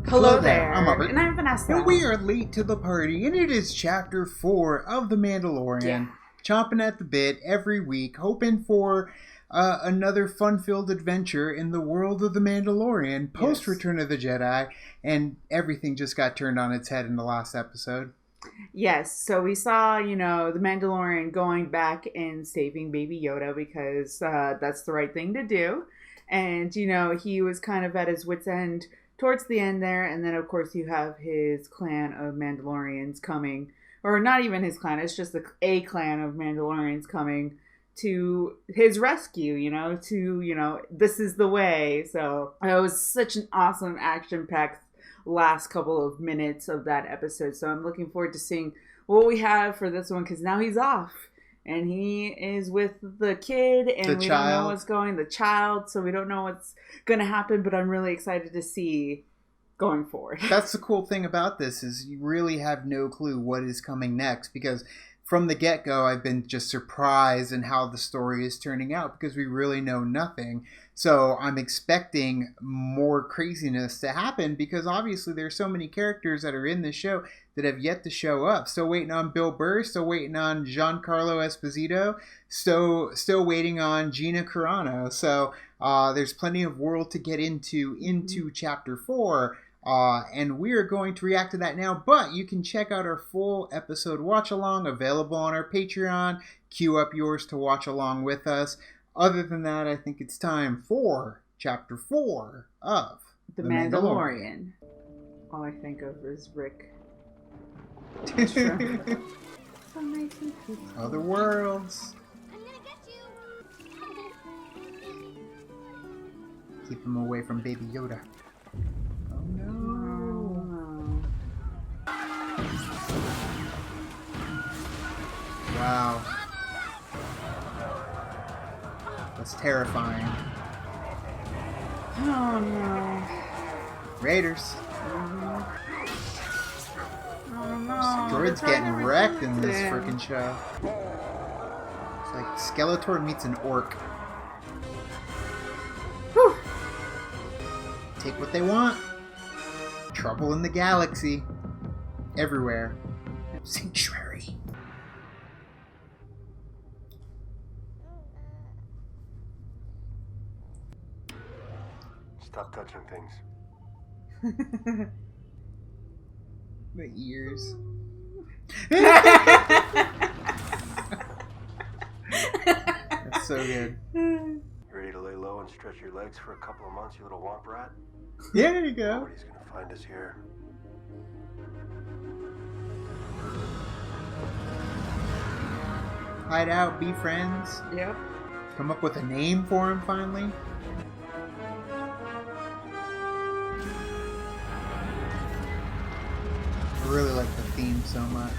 Hello there. I'm Robert. And I'm Vanessa. And we are late to the party, and it is Chapter 4 of The Mandalorian. Yeah. Chomping at the bit every week, hoping for another fun-filled adventure in the world of The Mandalorian post-Return of the Jedi, and everything just got turned on its head in the last episode. Yes, so we saw, the Mandalorian going back and saving Baby Yoda because that's the right thing to do. And, he was kind of at his wit's end towards the end there, and then of course you have his clan of Mandalorians coming, or not even his clan, it's just a clan of Mandalorians coming to his rescue, this is the way. So it was such an awesome action-packed last couple of minutes of that episode. So I'm looking forward to seeing what we have for this one, because now he's off. And he is with the kid, and we don't know what's the child, so we don't know what's going to happen, but I'm really excited to see going forward. That's the cool thing about this, is you really have no clue what is coming next, because from the get-go, I've been just surprised in how the story is turning out, because we really know nothing. So I'm expecting more craziness to happen, because obviously there's so many characters that are in the show that have yet to show up. Still waiting on Bill Burr, still waiting on Giancarlo Esposito, still waiting on Gina Carano. So there's plenty of world to get into Chapter 4. And we are going to react to that now, but you can check out our full episode watch-along available on our Patreon. Queue up yours to watch along with us. Other than that, I think it's time for Chapter 4 of The Mandalorian. All I think of is Rick. Other worlds. I'm gonna get you. Keep him away from Baby Yoda. Oh no. Wow. That's terrifying. Oh no. Raiders. Oh no. Droid's getting wrecked in this freaking show. It's like Skeletor meets an orc. Whew. Take what they want. Trouble in the galaxy. Everywhere. Sanctuary. Stop touching things. The ears. That's so good. Ready to lay low and stretch your legs for a couple of months, you little womp rat? Yeah, there you go. Nobody's gonna find us here. Hide out, be friends. Yep. Come up with a name for him finally. I really like the theme so much.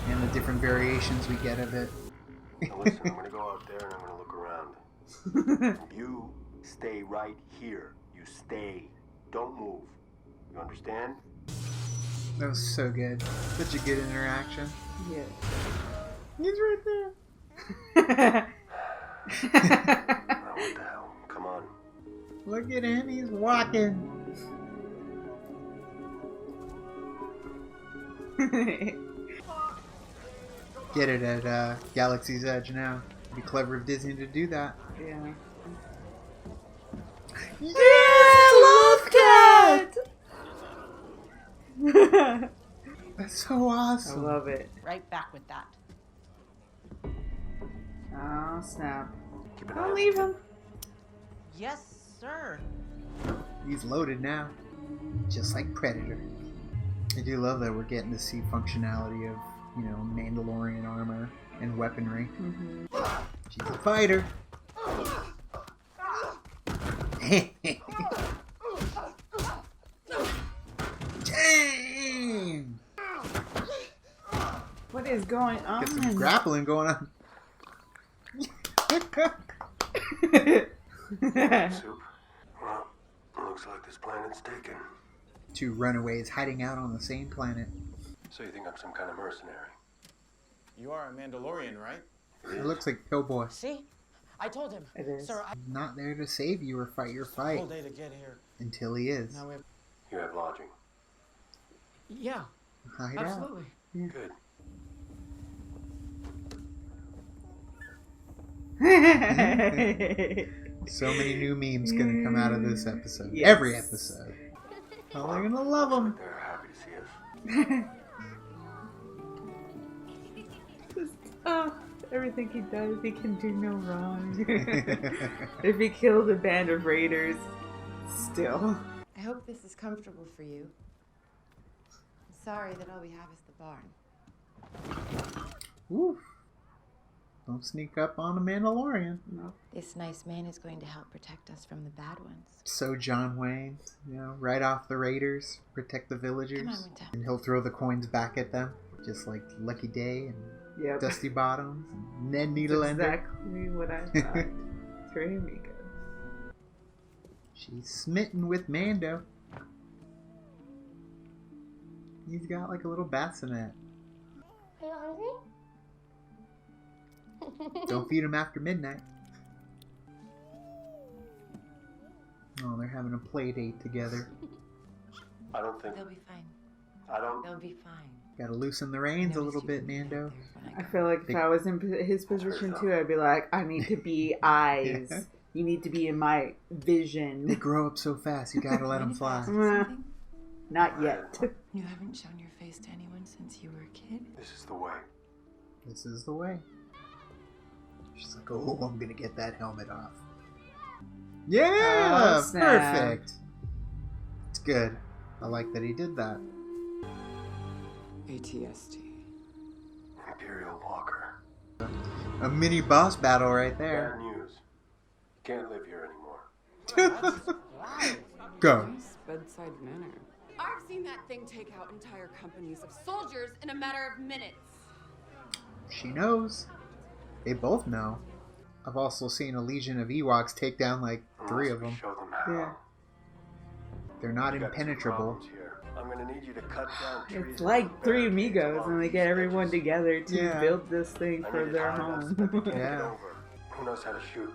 And the different variations we get of it. Now listen, I'm gonna go out there and I'm gonna look around. You stay right here. You stay. Don't move. You understand? That was so good. Such a good interaction. Yeah. He's right there. Now what the hell? Come on. Look at him, he's walking. Get it at Galaxy's Edge now. It'd be clever of Disney to do that. Yeah. Yeah, love cat. That's so I awesome. love it. Right back with that. Oh, snap. Keep an eye Don't on leave the him. Yes, sir. He's loaded now, just like Predator. I do love that we're getting to see functionality of, Mandalorian armor and weaponry. Mm-hmm. She's a fighter. Dang! What is going on? Get some grappling going on. Soup. Well, looks like this planet's taken. Two runaways hiding out on the same planet. So you think I'm some kind of mercenary? You are a Mandalorian, right? It looks like Pillboy. See? I told him. It is. Sir, He's not there to save you or fight your fight whole day to get here. until he is. Now we have... You have lodging. Yeah, Hide out. absolutely. Good. So many new memes gonna come out of this episode. Yes. Every episode. Oh, they're gonna love them. They're happy to see us. Oh, everything he does, he can do no wrong. If he killed a band of raiders, still. I hope this is comfortable for you. I'm sorry that all we have is the barn. Oof. Don't sneak up on a Mandalorian. No. This nice man is going to help protect us from the bad ones. So John Wayne, you know, right off the raiders, protect the villagers. Come on, Winter. And he'll throw the coins back at them, just like Lucky Day and Yep. Dusty Bottoms and Ned Needleender. Exactly what I thought. Three amigos. She's smitten with Mando. He's got like a little bassinet. Are you hungry? Don't feed him after midnight. Oh, they're having a play date together. I don't think. They'll be fine. I don't. They'll be fine. Gotta loosen the reins a little bit, Mando. I feel like if I was in his position too, I'd be like, I need to be eyes. Yeah. You need to be in my They vision. grow up so fast, you gotta let them fly. Not yet. You haven't shown your face to anyone since you were a kid? This is the way. This is the way. She's like, oh, I'm gonna get that helmet off. Yeah! Oh, snap. Perfect! It's good. I like that he did that. ATST. Imperial Walker. A mini boss battle right there. Bad news. You can't live here anymore. Go. Nice bedside manner. I've seen that thing take out entire companies of soldiers in a matter of minutes. She knows. They both know. I've also seen a legion of Ewoks take down like 3 of them. Show them how. Yeah. They're not We got two impenetrable. problems here. I'm gonna need you to cut down trees. It's like Three Amigos, and they get everyone together to Yeah. build this thing for their home. Yeah. Who knows how to shoot?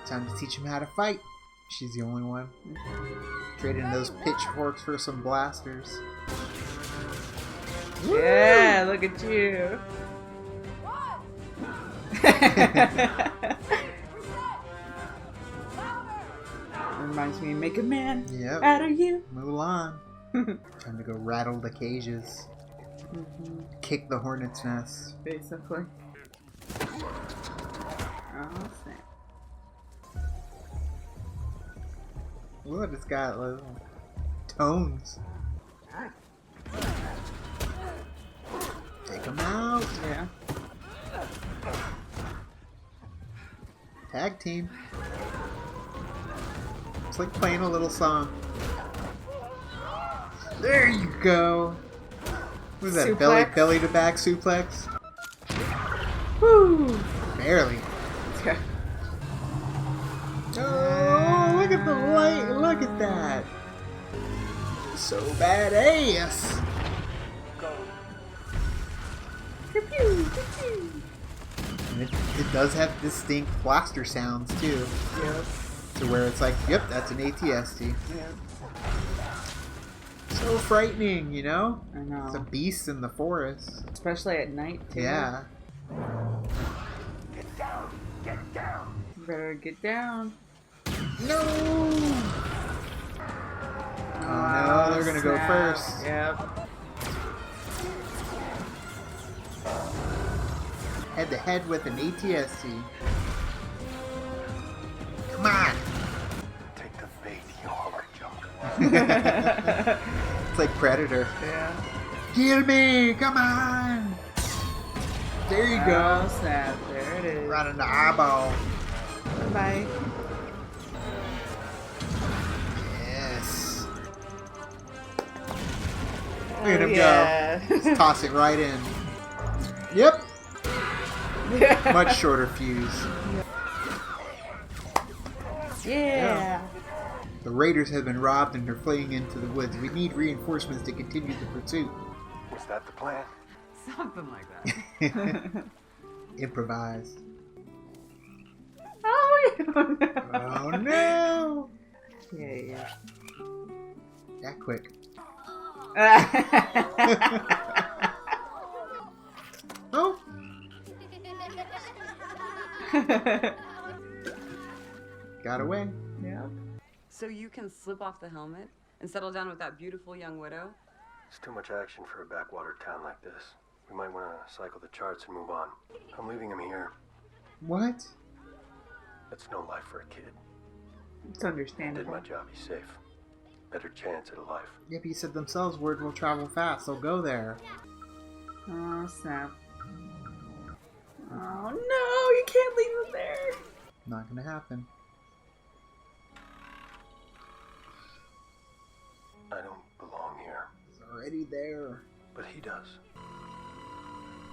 Time to teach him how to fight. She's the only one. Trading those pitchforks for some blasters. Yeah, look at you. Reminds me of Make a Man Yep. out of you. Mulan. Time to go rattle the cages. Kick the hornet's nest. Basically. Oh, snap. Look, it's got little tones. Take them out. Yeah. Tag team. It's like playing a little song. There you go. What was that? Suplex. Belly to back suplex? Woo! Barely. Oh, look at the light. Look at that. So badass. And it does have distinct blaster sounds too. Yep. To where it's like, yep, that's an ATST. Yep. So frightening, you know? I know. It's a beast in the forest. Especially at night, too. Yeah. Get down! Get down! You better get down. No! Oh no, they're gonna go snap. first. Yep. Head to head with an ATST. Come on! Take the bait, you hungry junk. It's like Predator. Yeah. Kill me! Come on! There you go. Oh, snap. There it is. Right in the eyeball. Bye. Yes. Look at him yeah. go. Just toss it right in. Yep. Much shorter fuse. Yeah. The raiders have been robbed and are fleeing into the woods. We need reinforcements to continue the pursuit. Was that the plan? Something like that. Improvise. Oh no! Yeah. That quick. Oh! Got away. Yeah. So you can slip off the helmet and settle down with that beautiful young widow? It's too much action for a backwater town like this. We might want to cycle the charts and move on. I'm leaving him here. What? That's no life for a kid. It's Did understandable. my job, he's safe. Better chance at a life. Yep, he said themselves, word will travel fast. They'll go there. Oh, snap. Oh, no, you can't leave him there. Not gonna happen. I don't belong here, He's already there. but he does.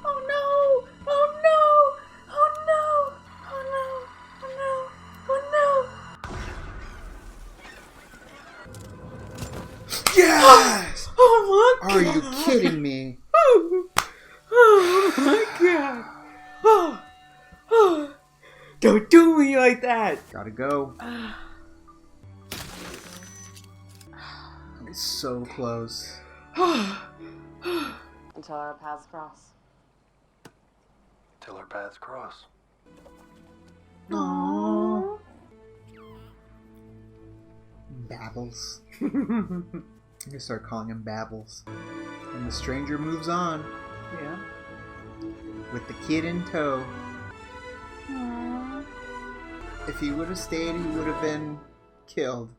Oh, no. Oh, no. Oh, no. Oh, no. Oh, no. Oh, no. Yes! Oh, my Are God. you kidding me? Oh, my God. Oh. Don't do me like that. Gotta go. It's so close. Until our paths cross. Till our paths cross. Aww. Babbles. I'm gonna start calling him Babbles. And the stranger moves on Yeah. with the kid in tow. Aww. If he would have stayed, he would have been killed.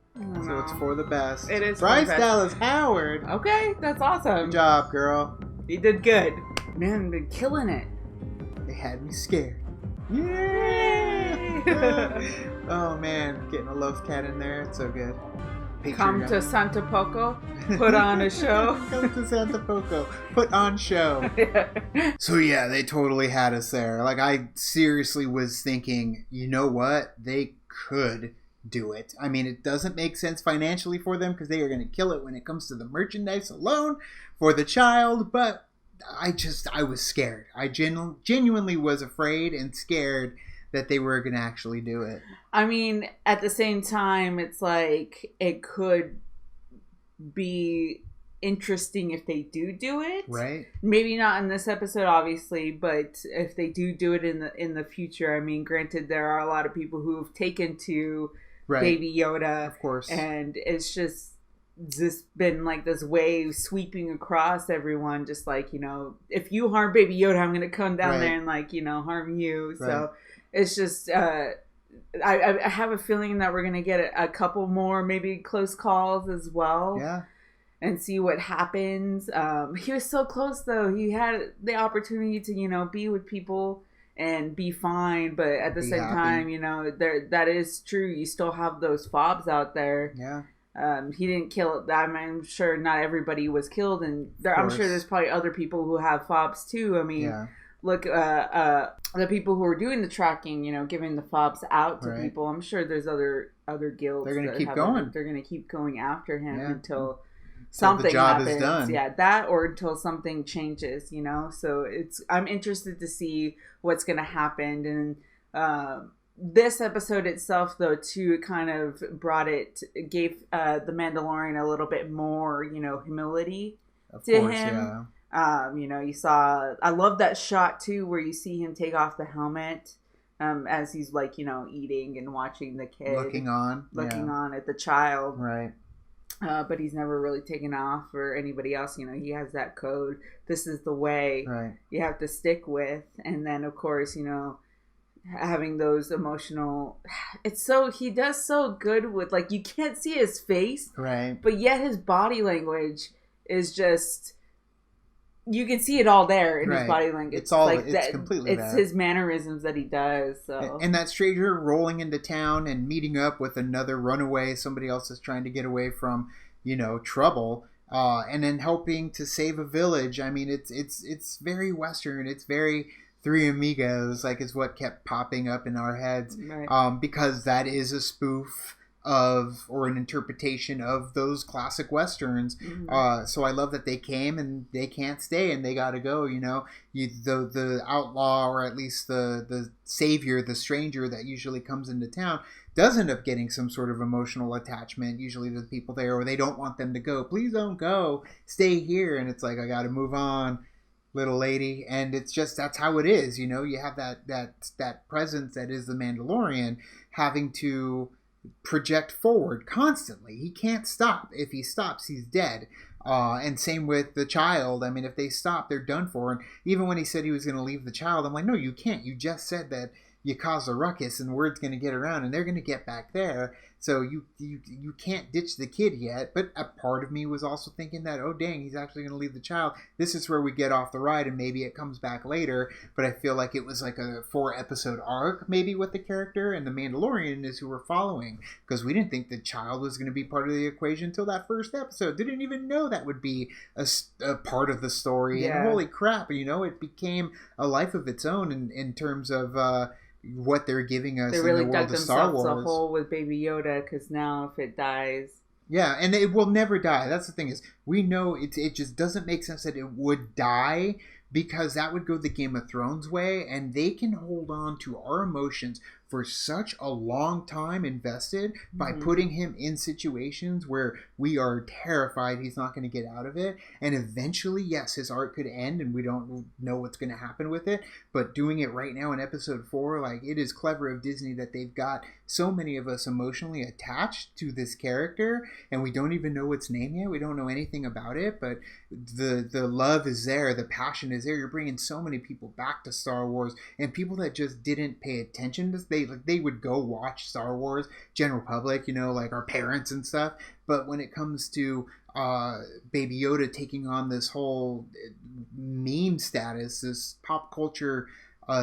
So it's for the best. It is for Bryce the best. Dallas Howard. Okay, that's awesome. Good job, girl. You did good. Man, been killing it. They had me scared. Yay! Oh man, getting a love cat in there. It's so good. Come to Patreon. Santa Poco, put on a show. Come to Santa Poco. Put on show. So yeah, they totally had us there. Like, I seriously was thinking, you know what? They could do it. I mean, it doesn't make sense financially for them because they are going to kill it when it comes to the merchandise alone for the child, but I was scared. I genuinely was afraid and scared that they were going to actually do it. I mean, at the same time, it's like it could be interesting if they do it. Right? Maybe not in this episode, obviously, but if they do it in the future, I mean, granted, there are a lot of people who have taken to Right. Baby Yoda, Of course. and it's just been like this wave sweeping across everyone, just like, you know, if you harm Baby Yoda, I'm gonna come down Right. there and, like, you know, harm you. Right. So it's just I have a feeling that we're gonna get a couple more maybe close calls as well. Yeah. And see what happens. He was so close, though. He had the opportunity to, you know, be with people and be fine, but at the Be same happy. time, you know, that is true. You still have those fobs out there. Yeah. He didn't kill. I'm sure not everybody was killed, and I'm sure course. there's probably other people who have fobs too. I mean, Yeah. look, the people who are doing the tracking, you know, giving the fobs out to Right. people. I'm sure there's other guilds. They're gonna that keep have going. They're gonna keep going after him Yeah. until the something job is happens. done. Yeah, that or until something changes. You know, so I'm interested to see what's gonna happen. And this episode itself, though, too, it kind of gave the Mandalorian a little bit more, you know, humility Of to course, him. yeah. You know, I love that shot too where you see him take off the helmet as he's, like, you know, eating and watching the kid Looking on. on at the child. Right. But he's never really taken off for anybody else. You know, he has that code. This is the way Right. you have to stick with. And then, of course, you know, having those emotional, he does so good with, like, you can't see his face, Right. but yet his body language is just, you can see it all there in his Right. body language. It's all- like it's that, completely it's there. his mannerisms that he does. So And that stranger rolling into town and meeting up with another runaway, somebody else is trying to get away from, you know, trouble, and then helping to save a village. I mean, it's very Western. It's very Three Amigos, like, is what kept popping up in our heads, right. because that is a spoof of, or an interpretation of, those classic westerns. So I love that they came and they can't stay and they got to go. The outlaw, or at least the savior, the stranger that usually comes into town, does end up getting some sort of emotional attachment usually to the people there, or they don't want them to go. Please don't go, stay here. And it's like, I got to move on, little lady. And it's just, that's how it is. You have that presence that is the Mandalorian having to project forward constantly. He can't stop. If he stops, he's dead. And same with the child. I mean, if they stop, they're done for. And even when he said he was going to leave the child, I'm like, no, you can't. You just said that you cause a ruckus and word's going to get around and they're going to get back there. So you can't ditch the kid yet. But a part of me was also thinking that, oh, dang, he's actually going to leave the child. This is where we get off the ride and maybe it comes back later. But I feel like it was like a 4-episode arc maybe with the character, and the Mandalorian is who we're following, because we didn't think the child was going to be part of the equation until that first episode. Didn't even know that would be a part of the story. Yeah. And holy crap, it became a life of its own in terms of what they're giving us. They really in the world dug of Star themselves Wars. a hole with Baby Yoda, because now if it dies... Yeah, and it will never die. That's the thing, is we know it just doesn't make sense that it would die, because that would go the Game of Thrones way, and they can hold on to our emotions for such a long time invested by putting him in situations where we are terrified he's not going to get out of it. And eventually, yes, his arc could end and we don't know what's going to happen with it. But doing it right now in episode 4, like, it is clever of Disney that they've got so many of us emotionally attached to this character, and we don't even know its name yet. We don't know anything about it, but the love is there. The passion is there. You're bringing so many people back to Star Wars, and people that just didn't pay attention to they would go watch Star Wars, general public, like our parents and stuff. But when it comes to Baby Yoda taking on this whole meme status, this pop culture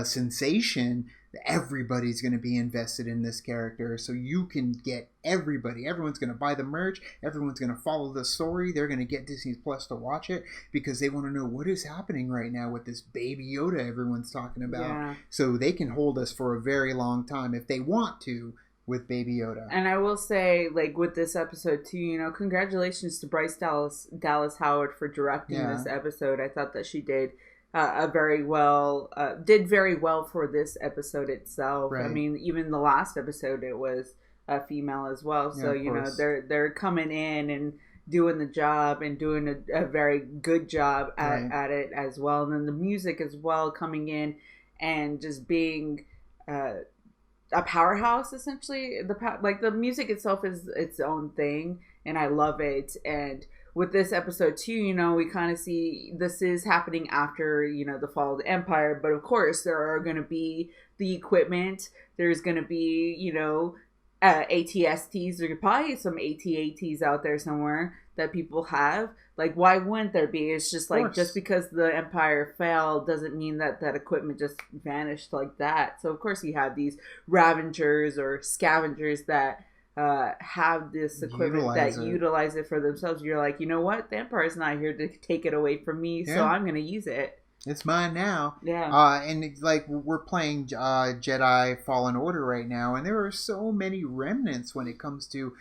sensation, everybody's going to be invested in this character. So you can get everybody. Everyone's going to buy the merch. Everyone's going to follow the story. They're going to get Disney Plus to watch it because they want to know what is happening right now with this Baby Yoda everyone's talking about. Yeah. So they can hold us for a very long time if they want to with Baby Yoda. And I will say, like, with this episode too, congratulations to Bryce Dallas Howard for directing this episode. I thought that she did very well for this episode itself. Right. I mean, even the last episode, it was a female as well. So, they're coming in and doing the job and doing a very good job at it as well. And then the music as well coming in and just being a powerhouse, essentially. The music itself is its own thing, and I love it. And with this episode too, we kind of see this is happening after, the fall of the Empire. But of course, there are going to be the equipment. There's going to be, ATSTs. There could probably some AT-ATs out there somewhere that people have. Like, why wouldn't there be? It's just like, just because the Empire failed doesn't mean that equipment just vanished like that. So of course you have these Ravengers or scavengers that have this equipment utilize it for themselves. You're like, you know what? The Empire's not here to take it away from me, so I'm going to use it. It's mine now. Yeah. And like, we're playing Jedi Fallen Order right now, and there are so many remnants when it comes to,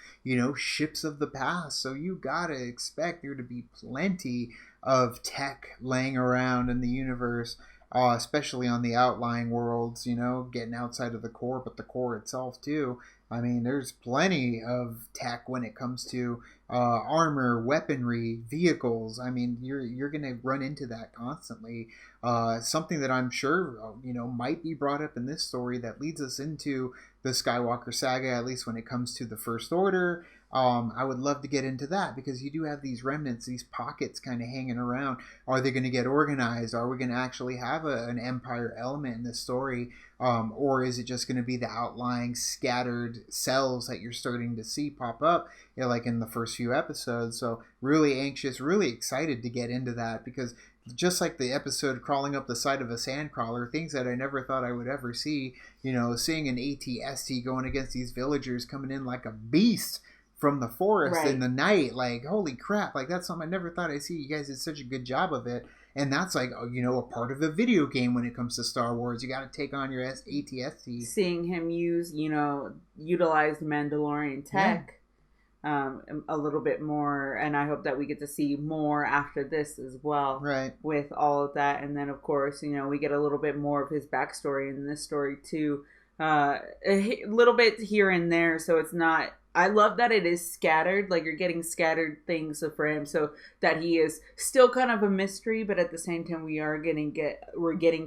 ships of the past. So you gotta expect there to be plenty of tech laying around in the universe, especially on the outlying worlds, getting outside of the core, but the core itself too. I mean, there's plenty of tech when it comes to armor, weaponry, vehicles. I mean, you're going to run into that constantly. Something that I'm sure, might be brought up in this story that leads us into the Skywalker saga, at least when it comes to the First Order. I would love to get into that because you do have these remnants, these pockets kind of hanging around. Are they going to get organized? Are we going to actually have an Empire element in this story? Or is it just going to be the outlying scattered cells that you're starting to see pop up, like in the first few episodes? So really anxious, really excited to get into that, because just like the episode crawling up the side of a sandcrawler, things that I never thought I would ever see, seeing an AT-ST going against these villagers coming in like a beast from the forest in the night, like, holy crap, like, that's something I never thought I'd see. You guys did such a good job of it. And that's like, a part of a video game when it comes to Star Wars. You got to take on your ATST. Seeing him utilize the Mandalorian tech a little bit more, and I hope that we get to see more after this as well. Right. With all of that, and then of course, we get a little bit more of his backstory in this story too. A little bit here and there, so it's not. I love that it is scattered, like you're getting scattered things for him, so that he is still kind of a mystery, but at the same time, we're getting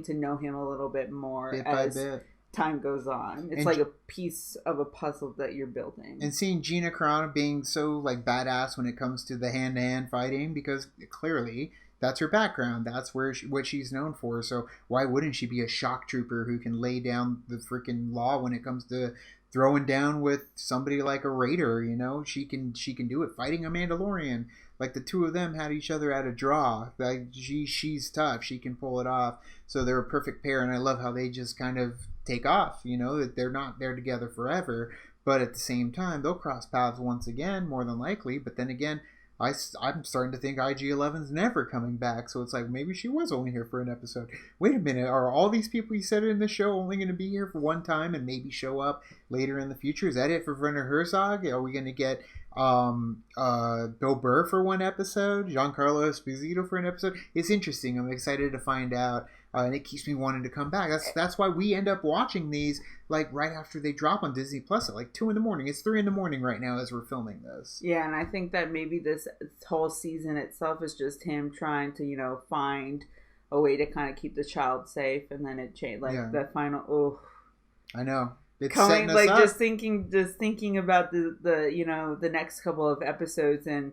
to know him a little bit more bit as by bit. Time goes on. It's like a piece of a puzzle that you're building. And seeing Gina Carano being so like badass when it comes to the hand-to-hand fighting, because clearly that's her background. That's what she's known for. So why wouldn't she be a shock trooper who can lay down the freaking law when it comes to throwing down with somebody like a Raider? She can do it. Fighting a Mandalorian, like the two of them had each other at a draw. Like she's tough. She can pull it off. So they're a perfect pair, and I love how they just kind of take off. That they're not there together forever, but at the same time they'll cross paths once again, more than likely. But then again, I'm starting to think IG-11's never coming back, so it's like maybe she was only here for an episode. Wait a minute, are all these people you said in the show only going to be here for one time and maybe show up later in the future? Is that it for Werner Herzog? Are we going to get Bill Burr for one episode, Giancarlo Esposito for an episode? It's interesting. I'm excited to find out, and it keeps me wanting to come back. That's why we end up watching these like right after they drop on Disney Plus at like 2 a.m. It's 3 a.m. right now as we're filming this. Yeah, and I think that maybe this whole season itself is just him trying to find a way to kind of keep the child safe, and then it changed the final. Oh, I know. It's coming like up. just thinking about the next couple of episodes, and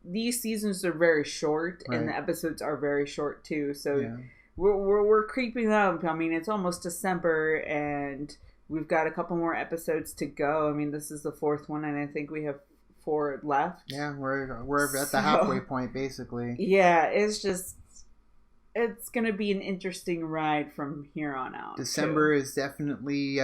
these seasons are very short, right. And the episodes are very short too. So we're creeping up. I mean, it's almost December, and we've got a couple more episodes to go. I mean, this is the 4th one, and I think we have 4 left. Yeah, we're at the halfway point basically. Yeah, it's going to be an interesting ride from here on out. December is definitely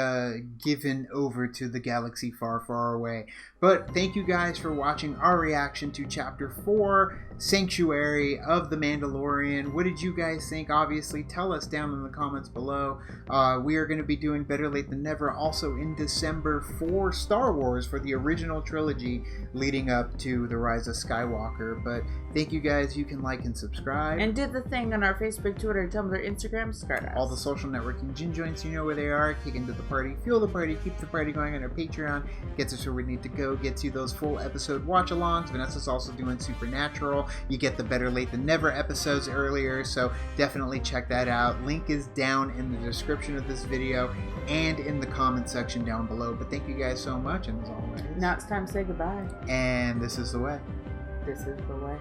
given over to the galaxy far, far away. But thank you guys for watching our reaction to Chapter 4, Sanctuary of the Mandalorian. What did you guys think? Obviously, tell us down in the comments below. We are going to be doing Better Late Than Never also in December for Star Wars, for the original trilogy leading up to The Rise of Skywalker. But thank you guys. You can like and subscribe. And do the thing on our Facebook, Twitter, Tumblr, Instagram, Stardust. All the social networking gin joints, you know where they are. Kick into the party, fuel the party, keep the party going on our Patreon. Gets us where we need to go, gets you those full episode watch-alongs. Vanessa's also doing Supernatural. You get the Better Late Than Never episodes earlier, so definitely check that out. Link is down in the description of this video and in the comment section down below. But thank you guys so much, and as always, now it's time to say goodbye. and this is the way. This is the way.